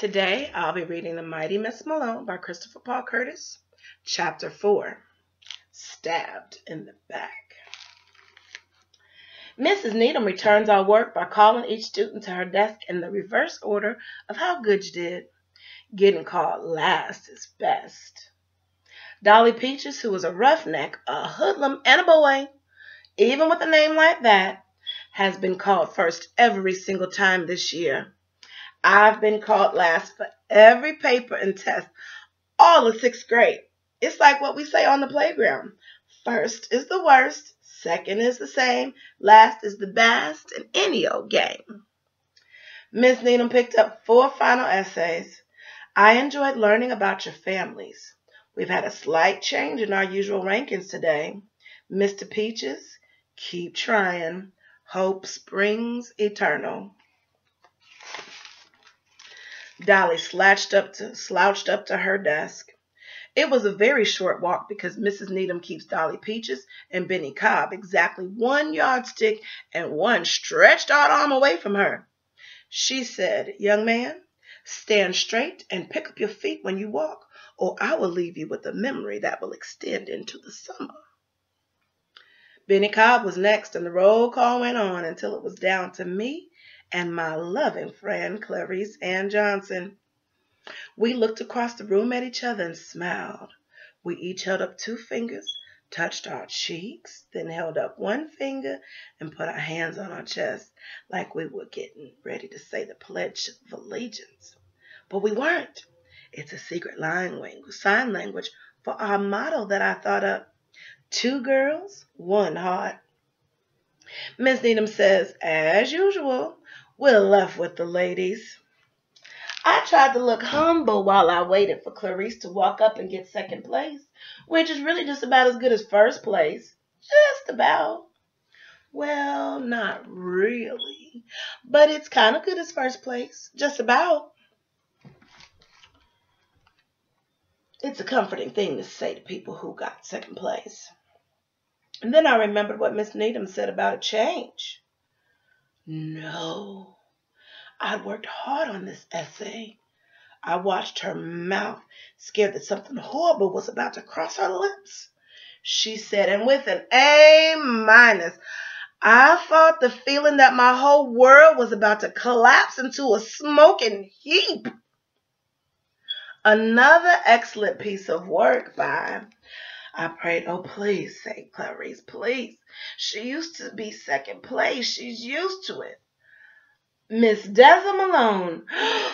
Today I'll be reading The Mighty Miss Malone by Christopher Paul Curtis, Chapter 4, Stabbed in the Back. Mrs. Needham returns our work by calling each student to her desk in the reverse order of how good you did. Getting called last is best. Dolly Peaches, who was a roughneck, a hoodlum, and a boy, even with a name like that, has been called first every single time this year. I've been called last for every paper and test all of sixth grade. It's like what we say on the playground. First is the worst, second is the same, last is the best in any old game. Miss Needham picked up 4 final essays. I enjoyed learning about your families. We've had a slight change in our usual rankings today. Mr. Peaches, keep trying. Hope springs eternal. Dolly slouched up to her desk. It was a very short walk because Mrs. Needham keeps Dolly Peaches and Benny Cobb exactly 1 yardstick and 1 stretched out arm away from her. She said, "Young man, stand straight and pick up your feet when you walk, or I will leave you with a memory that will extend into the summer." Benny Cobb was next, and the roll call went on until it was down to me and my loving friend Clarice Ann Johnson. We looked across the room at each other and smiled. We each held up 2 fingers, touched our cheeks, then held up 1 finger and put our hands on our chest like we were getting ready to say the Pledge of Allegiance. But we weren't. It's a secret sign language for our motto that I thought up. 2 girls, 1 heart. Miss Needham says, as usual, we're left with the ladies. I tried to look humble while I waited for Clarice to walk up and get second place, which is really just about as good as first place. Just about. Well, not really, but it's kind of good as first place. Just about. It's a comforting thing to say to people who got second place. And then I remembered what Miss Needham said about a change. No. I'd worked hard on this essay. I watched her mouth, scared that something horrible was about to cross her lips. She said, and with an A-, I fought the feeling that my whole world was about to collapse into a smoking heap. Another excellent piece of work by... I prayed, oh, please say Clarice, please. She used to be second place. She's used to it. Miss Deza Malone,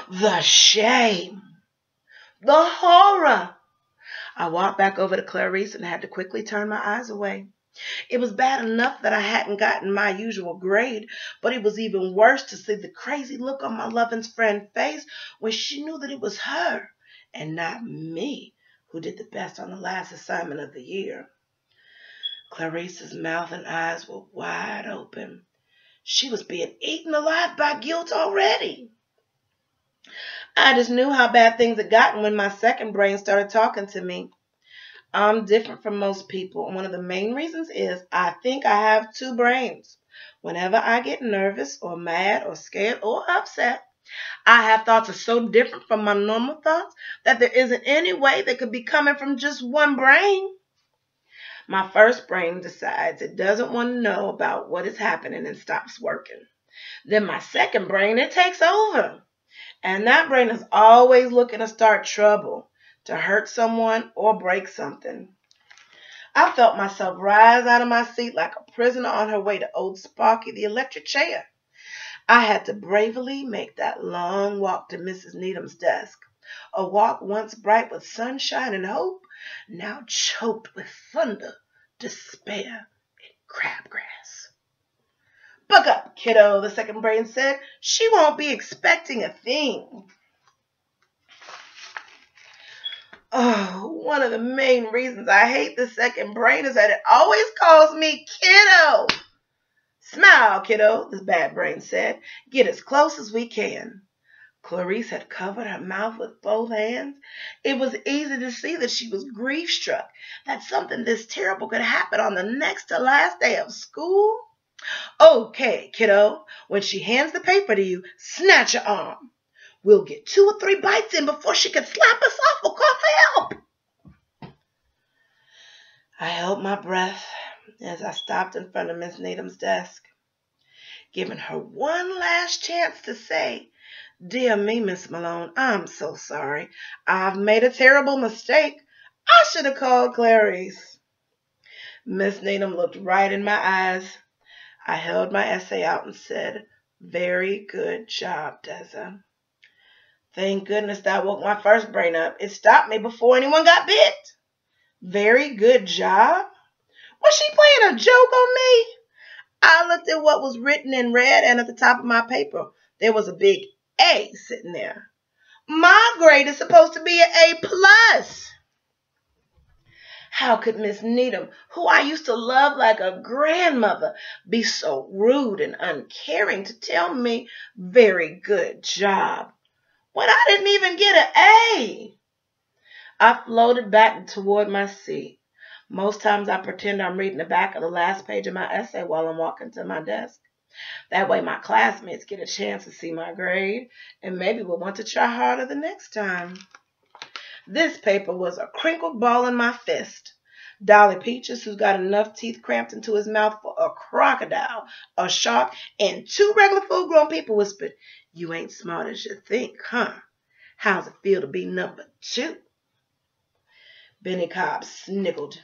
the shame, the horror. I walked back over to Clarice and had to quickly turn my eyes away. It was bad enough that I hadn't gotten my usual grade, but it was even worse to see the crazy look on my loving friend's face when she knew that it was her and not me who did the best on the last assignment of the year. Clarice's mouth and eyes were wide open. She was being eaten alive by guilt already. I just knew how bad things had gotten when my second brain started talking to me. I'm different from most people, and one of the main reasons is I think I have 2 brains. Whenever I get nervous or mad or scared or upset, I have thoughts that are so different from my normal thoughts that there isn't any way they could be coming from just one brain. My first brain decides it doesn't want to know about what is happening and stops working. Then my second brain, it takes over. And that brain is always looking to start trouble, to hurt someone or break something. I felt myself rise out of my seat like a prisoner on her way to old Sparky the electric chair. I had to bravely make that long walk to Mrs. Needham's desk, a walk once bright with sunshine and hope, now choked with thunder, despair, and crabgrass. "Buck up, kiddo," the second brain said. "She won't be expecting a thing." Oh, one of the main reasons I hate the second brain is that it always calls me kiddo. "Smile, kiddo," the bad brain said. "Get as close as we can." Clarice had covered her mouth with both hands. It was easy to see that she was grief-struck, that something this terrible could happen on the next to last day of school. "Okay, kiddo, when she hands the paper to you, snatch your arm. We'll get 2 or 3 bites in before she can slap us off or call for help. I held my breath as I stopped in front of Miss Needham's desk, giving her one last chance to say, "Dear me, Miss Malone, I'm so sorry. I've made a terrible mistake. I should have called Clarice." Miss Needham looked right in my eyes. I held my essay out and said, "Very good job, Deza." Thank goodness that woke my first brain up. It stopped me before anyone got bit. Very good job? Was she playing a joke on me? I looked at what was written in red, and at the top of my paper, there was a big A sitting there. My grade is supposed to be an A+. How could Miss Needham, who I used to love like a grandmother, be so rude and uncaring to tell me, "Very good job," when I didn't even get an A? I floated back toward my seat. Most times I pretend I'm reading the back of the last page of my essay while I'm walking to my desk. That way my classmates get a chance to see my grade and maybe will want to try harder the next time. This paper was a crinkled ball in my fist. Dolly Peaches, who's got enough teeth cramped into his mouth for a crocodile, a shark, and 2 regular full-grown people, whispered, "You ain't smart as you think, huh? How's it feel to be number 2? Benny Cobb sniggled.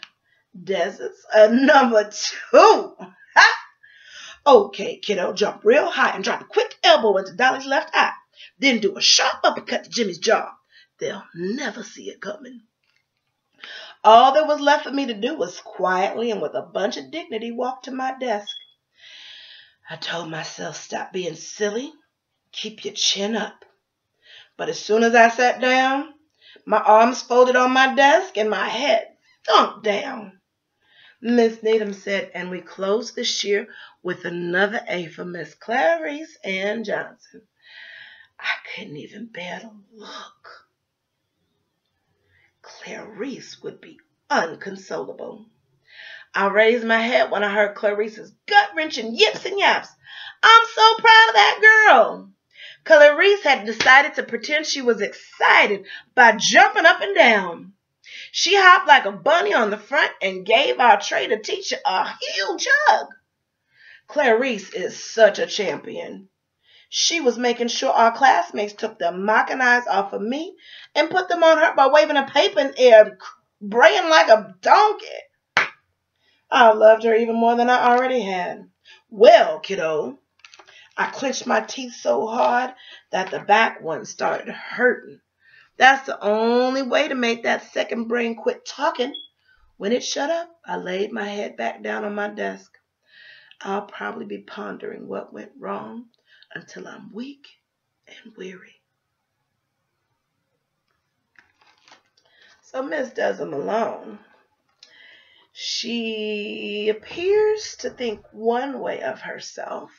"Desert's a number 2. Ha! Okay, kiddo, jump real high and drop a quick elbow into Dolly's left eye. Then do a sharp uppercut to Jimmy's jaw. They'll never see it coming." All there was left for me to do was quietly and with a bunch of dignity walk to my desk. I told myself, "Stop being silly. Keep your chin up." But as soon as I sat down, my arms folded on my desk and my head thunked down. Miss Needham said, "And we close this year with another A for Miss Clarice Ann Johnson." I couldn't even bear to look. Clarice would be unconsolable. I raised my head when I heard Clarice's gut-wrenching yips and yaps. I'm so proud of that girl. Clarice had decided to pretend she was excited by jumping up and down. She hopped like a bunny on the front and gave our trader teacher a huge hug. Clarice is such a champion. She was making sure our classmates took their mocking eyes off of me and put them on her by waving a paper in the air, braying like a donkey. I loved her even more than I already had. Well, kiddo, I clenched my teeth so hard that the back ones started hurting. That's the only way to make that second brain quit talking. When it shut up, I laid my head back down on my desk. I'll probably be pondering what went wrong until I'm weak and weary. So Miss Deza Malone, she appears to think one way of herself,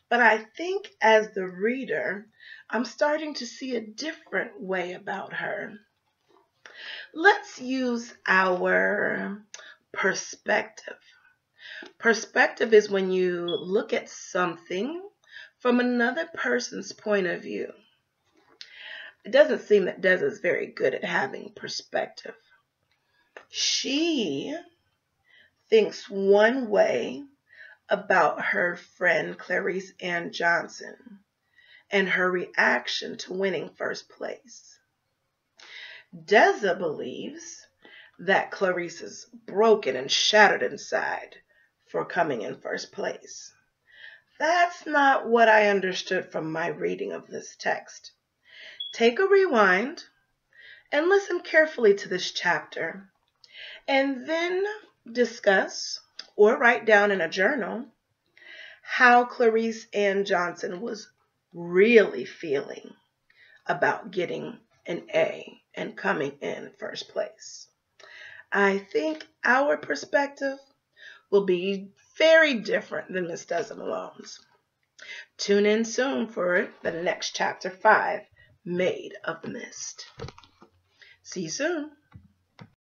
but I think as the reader, I'm starting to see a different way about her. Let's use our perspective. Perspective is when you look at something from another person's point of view. It doesn't seem that Deza is very good at having perspective. She thinks one way about her friend Clarice Ann Johnson and her reaction to winning first place. Deza believes that Clarice is broken and shattered inside for coming in first place. That's not what I understood from my reading of this text. Take a rewind and listen carefully to this chapter, and then discuss or write down in a journal how Clarice Ann Johnson was really feeling about getting an A and coming in first place. I think our perspective will be very different than Miss Deza Malone's. Tune in soon for the next chapter 5, Made of the Mist. See you soon.